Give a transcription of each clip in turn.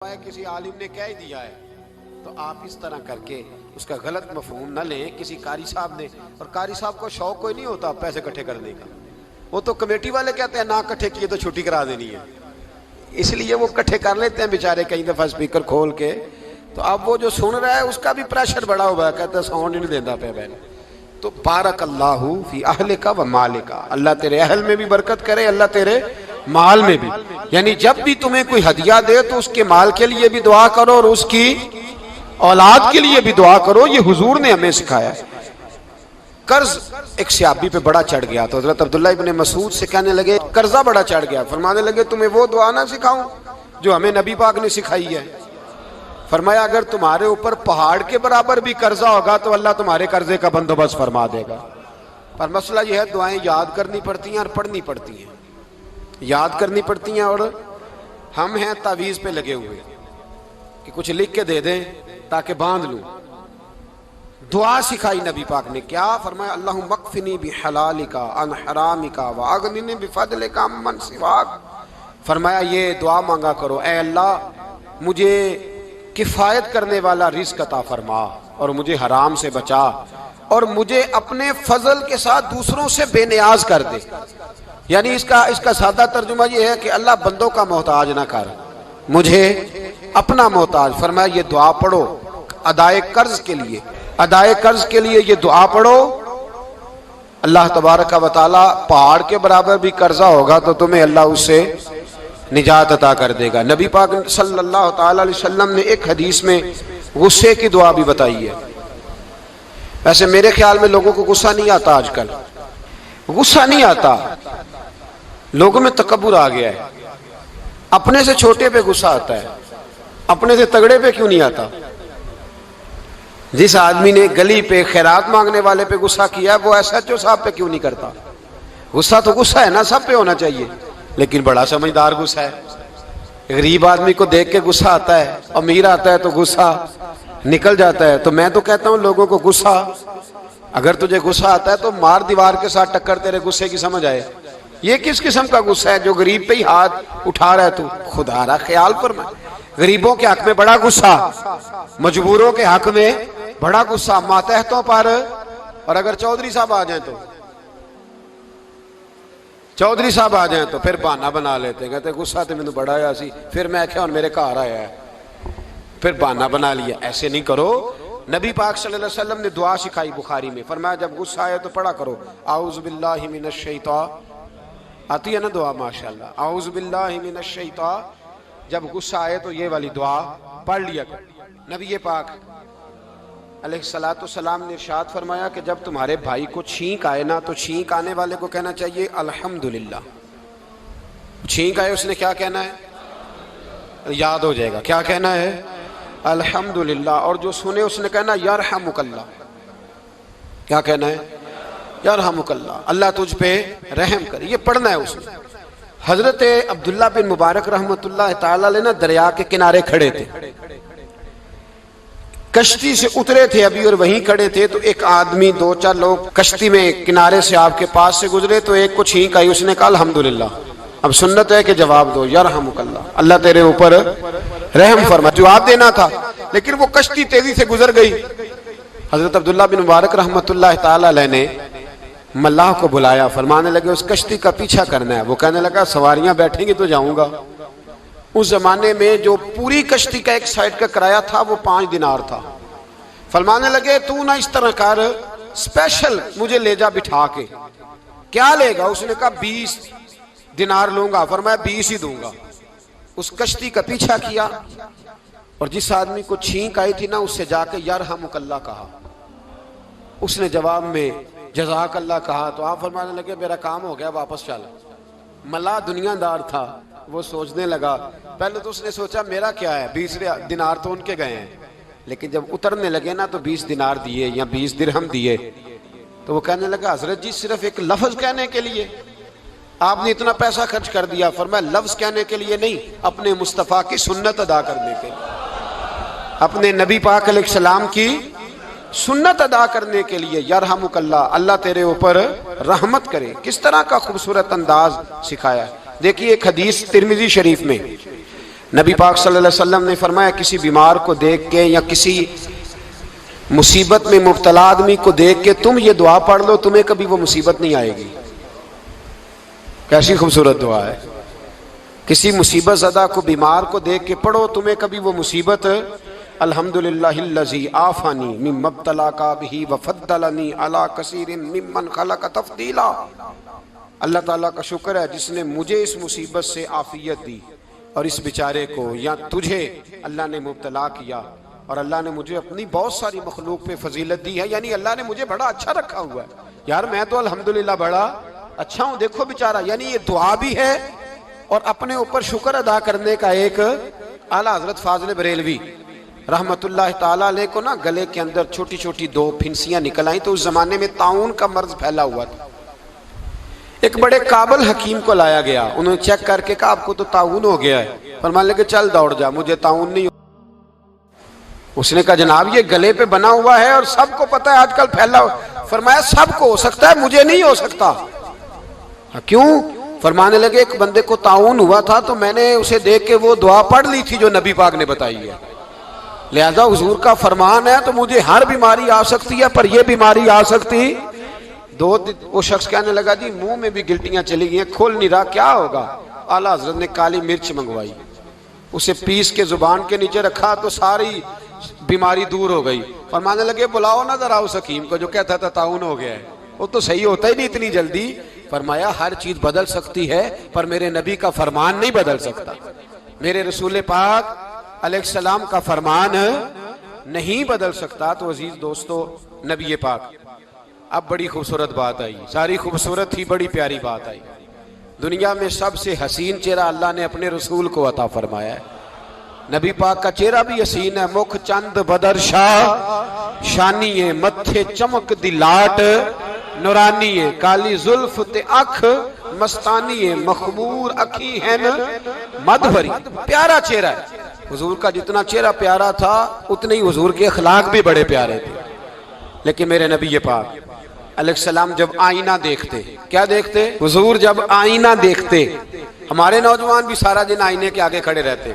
کسی عالم نے کہہ دیا ہے تو آپ اس طرح کر کے اس کا غلط مفہوم نہ لیں. کسی قاری صاحب نے, اور قاری صاحب کو شوق کوئی نہیں ہوتا پیسے اکٹھے کرنے کا, وہ تو کمیٹی والے کہتے ہیں نہ اکٹھے کیے تو چھٹی کرا دینی ہے, اس لیے وہ اکٹھے کر لیتے ہیں بیچارے کئی دفعہ اسپیکر کھول کے. تو اب وہ جو سن رہا ہے اس کا بھی پریشر بڑا ہوا ہے, کہتا ہے ساؤنڈ نہیں دینا پہ بہن. تو بارک اللہ فی اہلک و مالک, اللہ تیرے اہل میں بھی برکت کرے, اللہ تیرے مال میں بھی. یعنی جب بھی تمہیں کوئی ہدیہ دے تو اس کے مال کے لیے بھی دعا کرو اور اس کی اولاد کے لیے بھی دعا کرو. یہ حضور نے ہمیں سکھایا ہے. قرض ایک صحابی پہ بڑا چڑھ گیا تو حضرت عبداللہ ابن مسعود سے کہنے لگے قرضہ بڑا چڑھ گیا, فرمانے لگے تمہیں وہ دعا نہ سکھاؤں جو ہمیں نبی پاک نے سکھائی ہے. فرمایا اگر تمہارے اوپر پہاڑ کے برابر بھی قرضہ ہوگا تو اللہ تمہارے قرضے کا بندوبست فرما دے گا. پر مسئلہ یہ ہے دعائیں یاد کرنی پڑتی ہیں اور پڑھنی پڑتی ہیں. یاد کرنی پڑتی ہیں اور ہم ہیں تعویذ پہ لگے ہوئے کہ کچھ لکھ کے دے دیں تاکہ باندھ لوں. دعا سکھائی نبی پاک نے, کیا فرمایا اللہم اکفنی بحلالک عن حرامک واغننی بفضلک عمن سواک. فرمایا یہ دعا مانگا کرو, اے اللہ مجھے کفایت کرنے والا رزق عطا فرما اور مجھے حرام سے بچا, اور مجھے اپنے فضل کے ساتھ دوسروں سے بے نیاز کر دے. یعنی اس کا سادہ ترجمہ یہ ہے کہ اللہ بندوں کا محتاج نہ کر, مجھے اپنا محتاج. فرمایا یہ دعا پڑھو ادائے قرض کے لیے, ادائے قرض کے لیے یہ دعا پڑھو. اللہ تبارک و تعالی پہاڑ کے برابر بھی قرضہ ہوگا تو تمہیں اللہ اس سے نجات عطا کر دے گا. نبی پاک صلی اللہ تعالی علیہ وسلم نے ایک حدیث میں غصے کی دعا بھی بتائی ہے. ویسے میرے خیال میں لوگوں کو غصہ نہیں آتا, آج کل غصہ نہیں آتا, لوگوں میں تکبر آ گیا ہے. اپنے سے چھوٹے پہ غصہ آتا ہے, اپنے سے تگڑے پہ کیوں نہیں آتا. جس آدمی نے گلی پہ خیرات مانگنے والے پہ غصہ کیا وہ ایس ایچ او صاحب پہ کیوں نہیں کرتا. غصہ تو غصہ ہے نا, سب پہ ہونا چاہیے, لیکن بڑا سمجھدار غصہ ہے. غریب آدمی کو دیکھ کے غصہ آتا ہے, امیر آتا ہے تو غصہ نکل جاتا ہے. تو میں تو کہتا ہوں لوگوں کو غصہ, اگر تجھے غصہ آتا ہے تو مار دیوار کے ساتھ ٹکر تیرے غصے کی سمجھ آئے. یہ کس قسم کا غصہ ہے جو غریب پہ ہی ہاتھ اٹھا رہا ہے. تو خدا را خیال فرما, غریبوں کے حق میں بڑا غصہ, مجبوروں کے حق میں بڑا غصہ, ماتحتوں پر. اور اگر چودھری صاحب آ جائیں تو پھر بہانہ بنا لیتے ہیں, کہتے غصہ تو مینوں بڑا آیا سی, پھر میں کیا اور میرے گھر آیا ہے, پھر بہانہ بنا لیا. ایسے نہیں کرو. نبی پاک صلی اللہ علیہ وسلم نے دعا سکھائی بخاری میں, فرمایا جب غصہ آئے تو پڑھا کرو اعوذ باللہ من الشیطان. آتی ہے نا دعا ماشاءاللہ, اعوذ باللہ من الشیطان. جب غصہ آئے تو یہ والی دعا پڑھ لیا کرو. نبی پاک علیہ الصلوۃ والسلام نے ارشاد فرمایا کہ جب تمہارے بھائی کو چھینک آئے نا تو چھینک آنے والے کو کہنا چاہیے الحمدللہ. چھینک آئے اس نے کیا کہنا ہے, یاد ہو جائے گا, کیا کہنا ہے الحمدللہ. اور جو سنے اس نے کہنا یرحمک اللہ. کیا کہنا ہے یرحمک اللہ, اللہ تجھ پہ رحم کرے. یہ پڑھنا ہے اس نے. حضرت عبداللہ بن مبارک رحمۃ اللہ تعالی علیہ نا دریا کے کنارے کھڑے تھے, کشتی سے اترے تھے ابھی اور وہیں کھڑے تھے. تو ایک آدمی, دو چار لوگ کشتی میں کنارے سے آپ کے پاس سے گزرے تو ایک کو چھینک آئی, اس نے کہا الحمدللہ. اب سنت ہے کہ جواب دو یرحمک اللہ, اللہ تیرے اوپر رحم فرما. جواب دینا تھا لیکن وہ کشتی تیزی سے گزر گئی. حضرت عبداللہ بن مبارک رحمۃ اللہ تعالی علیہ نے ملاح کو بلایا, فرمانے لگے اس کشتی کا پیچھا کرنا ہے. وہ کہنے لگا سواریاں بیٹھیں گی تو جاؤں گا. اس زمانے میں جو پوری کشتی کا ایک سائیڈ کا کرایہ تھا وہ 5 دینار تھا. فرمانے لگے تو نہ اس طرح کر, اسپیشل مجھے لے جا بٹھا کے. کیا لے گا, اس نے کہا 20 دینار لوں گا. فرمایا 20 ہی دوں گا. اس کشتی کا پیچھا کیا اور جس آدمی کو چھینک آئی تھی نا اس سے جا کے یرحمک اللہ کہا. اس نے جواب میں جزاک اللہ کہا. تو آپ فرمانے لگے میرا کام ہو گیا, واپس چل. ملا دنیا دار تھا, وہ سوچنے لگا. پہلے تو اس نے سوچا میرا کیا ہے, 20 دینار تو ان کے گئے ہیں. لیکن جب اترنے لگے نا تو 20 دینار دیے یا 20 درہم دیے. تو وہ کہنے لگا حضرت جی صرف ایک لفظ کہنے کے لیے آپ نے اتنا پیسہ خرچ کر دیا. فرمایا لفظ کہنے کے لیے نہیں, اپنے مصطفیٰ کی سنت ادا کرنے کے لیے, اپنے نبی پاک علیہ السلام کی سنت ادا کرنے کے لیے. یرحمک اللہ, اللہ تیرے اوپر رحمت کرے. کس طرح کا خوبصورت انداز سکھایا ہے. دیکھیے ایک حدیث ترمذی شریف میں نبی پاک صلی اللہ علیہ وسلم نے فرمایا کسی بیمار کو دیکھ کے یا کسی مصیبت میں مبتلا آدمی کو دیکھ کے تم یہ دعا پڑھ لو، تمہیں کبھی وہ مصیبت نہیں آئے گی۔ کیسی خوبصورت دعا ہے۔ کسی مصیبت زدہ کو بیمار کو دیکھ کے پڑھو، تمہیں کبھی وہ مصیبت الحمدللہ الذی عافانی مما ابتلاک بہ وفضلنی علی کثیر ممن خلق تفضیلا۔ اللہ تعالیٰ کا شکر ہے جس نے مجھے اس مصیبت سے عافیت دی اور اس بیچارے کو یا تجھے اللہ نے مبتلا کیا، اور اللہ نے مجھے اپنی بہت ساری مخلوق پہ فضیلت دی ہے، یعنی اللہ نے مجھے بڑا اچھا رکھا ہوا ہے یار، میں تو الحمدللہ بڑا اچھا ہوں، دیکھو بیچارہ۔ یعنی یہ دعا بھی ہے اور اپنے اوپر شکر ادا کرنے کا ایک۔ اعلیٰ حضرت فاضل بریلوی رحمت اللہ تعالیٰ علیہ کو نا گلے کے اندر چھوٹی چھوٹی 2 پھنسیاں نکل آئیں، تو اس زمانے میں طاعون کا مرض پھیلا ہوا تھا۔ ایک بڑے قابل حکیم کو لایا گیا، انہوں نے چیک کر کے کہا آپ کو تو طاعون ہو گیا ہے۔ فرمانے لگے چل دوڑ جا، مجھے طاعون نہیں۔ اس نے کہا جناب یہ گلے پہ بنا ہوا ہے اور سب کو پتا ہے آج کل پھیلا ہوا۔ فرمایا سب کو ہو سکتا ہے، مجھے نہیں ہو سکتا۔ کیوں؟ فرمانے لگے ایک بندے کو طاعون ہوا تھا تو میں نے اسے دیکھ کے وہ دعا پڑھ لی تھی جو نبی پاک نے بتائی ہے، لہذا حضور کا فرمان ہے تو مجھے ہر بیماری آ سکتی ہے پر یہ بیماری آ سکتی۔ وہ شخص کہنے لگا جی منہ میں بھی گلٹیاں چلی گئی ہیں، کھول نہیں رہا، کیا ہوگا؟ اعلیٰ حضرت نے کالی مرچ منگوائی، اسے پیس کے زبان کے نیچے رکھا تو ساری بیماری دور ہو گئی۔ فرمانے لگے بلاؤ نہ ذرا اس حکیم کو جو کہتا تھا طاعون ہو گیا ہے، وہ تو صحیح ہوتا ہی نہیں اتنی جلدی۔ فرمایا ہر چیز بدل سکتی ہے پر میرے نبی کا فرمان نہیں بدل سکتا، میرے رسول پاک علیہ السلام کا فرمان نہیں بدل سکتا۔ تو عزیز دوستو، نبی پاک، اب بڑی خوبصورت بات آئی، ساری خوبصورت ہی بڑی پیاری بات آئی۔ دنیا میں سب سے حسین چہرہ اللہ نے اپنے رسول کو عطا فرمایا ہے۔ نبی پاک کا چہرہ بھی حسین ہے، مکھ چند بدر شاہ شانی ہے، متھے چمک دی لاٹ نورانی ہے، کالی زلف تے اکھ مستانی ہے، مخمور اکھی ہیں مد بھری۔ پیارا چہرہ ہے حضور کا، جتنا چہرہ پیارا تھا اتنے ہی حضور کے اخلاق بھی بڑے پیارے تھے۔ لیکن میرے نبی پاک علیہ السلام جب آئینہ دیکھتے، کیا دیکھتے؟ حضور جب آئینہ دیکھتے، ہمارے نوجوان بھی سارا دن آئینے کے آگے کھڑے رہتے،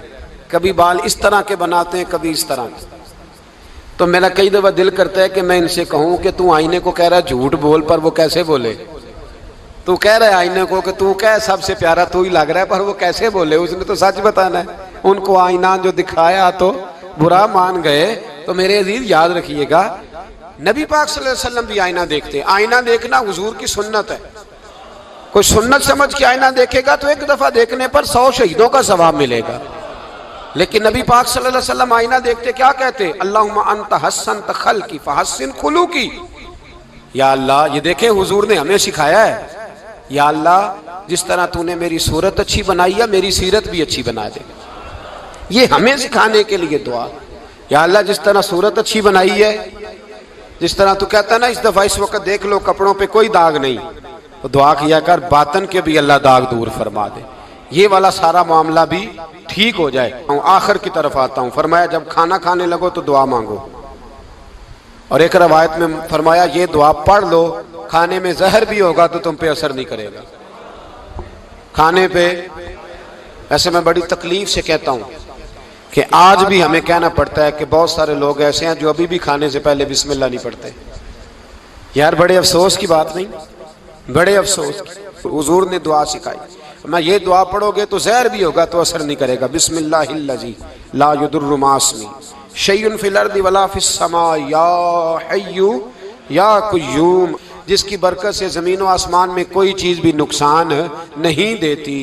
کبھی بال اس طرح کے بناتے ہیں کبھی اس طرح کے۔ تو میرا کئی دفعہ دل کرتا ہے کہ میں ان سے کہوں کہ تو آئینے کو کہہ رہا ہے جھوٹ بول، پر وہ کیسے بولے؟ تو کہہ رہا ہے آئینے کو کہ تو کہہ سب سے پیارا تو ہی لگ رہا ہے، پر وہ کیسے بولے؟ اس نے تو سچ بتانا ہے۔ ان کو آئینہ جو دکھایا تو برا مان گئے۔ تو میرے عزیز یاد رکھیے گا، نبی پاک صلی اللہ علیہ وسلم بھی آئینہ دیکھتے۔ آئینہ دیکھنا حضور کی سنت ہے، کوئی سنت سمجھ کے آئینہ دیکھے گا تو ایک دفعہ دیکھنے پر 100 شہیدوں کا ثواب ملے گا۔ لیکن نبی پاک صلی اللہ علیہ وسلم آئینہ دیکھتے کیا کہتے؟ اللہم انت حسنت خلقی فحسن خلوقی۔ یا اللہ، یہ دیکھیں حضور نے ہمیں سکھایا ہے، یا اللہ جس طرح تو نے میری صورت اچھی بنائی ہے میری سیرت بھی اچھی بنا دے۔ یہ ہمیں سکھانے کے لیے دعا، یا اللہ جس طرح صورت اچھی بنائی ہے، جس طرح تو کہتا نا اس دفعہ اس وقت دیکھ لو کپڑوں پہ کوئی داغ نہیں، تو دعا کیا کر باطن کے بھی اللہ داغ دور فرما دے، یہ والا سارا معاملہ بھی ٹھیک ہو جائے۔ آخر کی طرف آتا ہوں، فرمایا جب کھانا کھانے لگو تو دعا مانگو، اور ایک روایت میں فرمایا یہ دعا پڑھ لو، کھانے میں زہر بھی ہوگا تو تم پہ اثر نہیں کرے گا۔ کھانے پہ، ایسے میں بڑی تکلیف سے کہتا ہوں کہ آج بھی ہمیں کہنا پڑتا ہے کہ بہت سارے لوگ ایسے ہیں جو ابھی بھی کھانے سے پہلے بسم اللہ نہیں پڑھتے۔ یار بڑے افسوس کی بات نہیں، بڑے افسوس کی۔ حضور نے دعا سکھائی، میں یہ دعا پڑھو گے تو زہر بھی ہوگا تو اثر نہیں کرے گا۔ بسم اللہ الذی لا یضر مع اسمہ شیء فی الارض ولا فی السماء یا حی یا قیوم، جس کی برکت سے زمین و آسمان میں کوئی چیز بھی نقصان نہیں دیتی،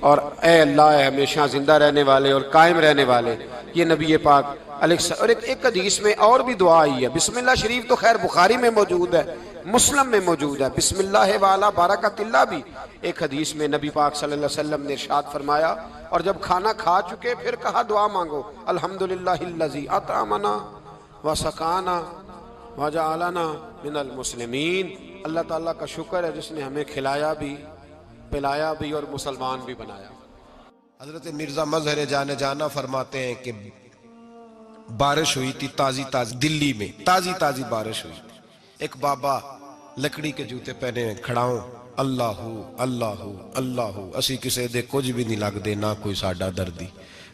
اور اے اللہ اے ہمیشہ زندہ رہنے والے اور قائم رہنے والے۔ یہ نبی پاک علیہ السلام۔ اور ایک حدیث میں اور بھی دعا آئی ہے، بسم اللہ شریف تو خیر بخاری میں موجود ہے، مسلم میں موجود ہے، بسم اللہ والا بارکت اللہ بھی ایک حدیث میں نبی پاک صلی اللہ علیہ وسلم نے ارشاد فرمایا۔ اور جب کھانا کھا چکے پھر کہا دعا مانگو، الحمدللہ الذی اطعمنا وسقانا وجعلنا من المسلمین۔ اللہ تعالیٰ کا شکر ہے جس نے ہمیں کھلایا بھی، پلایا بھی اور مسلمان بھی بنایا۔ حضرت مرزا مظہر جانے جانا فرماتے ہیں کہ بارش ہوئی تھی تازی تازی، دلی میں تازی تازی بارش ہوئی تھی، ایک بابا لکڑی کے جوتے پہنے کھڑا ہوں، اللہ اللہ اللہ اسی کسے دے کچھ بھی نہیں لگ دے نہ کوئی ساڈا دردی،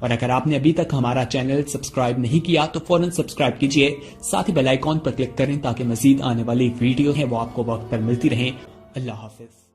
اور اگر آپ نے ابھی تک ہمارا چینل سبسکرائب نہیں کیا تو فوراً سبسکرائب کیجئے، ساتھ ہی بیل آئیکن پر کلک کریں تاکہ مزید آنے والی ویڈیو ہیں وہ آپ کو وقت پر ملتی رہیں۔ اللہ حافظ۔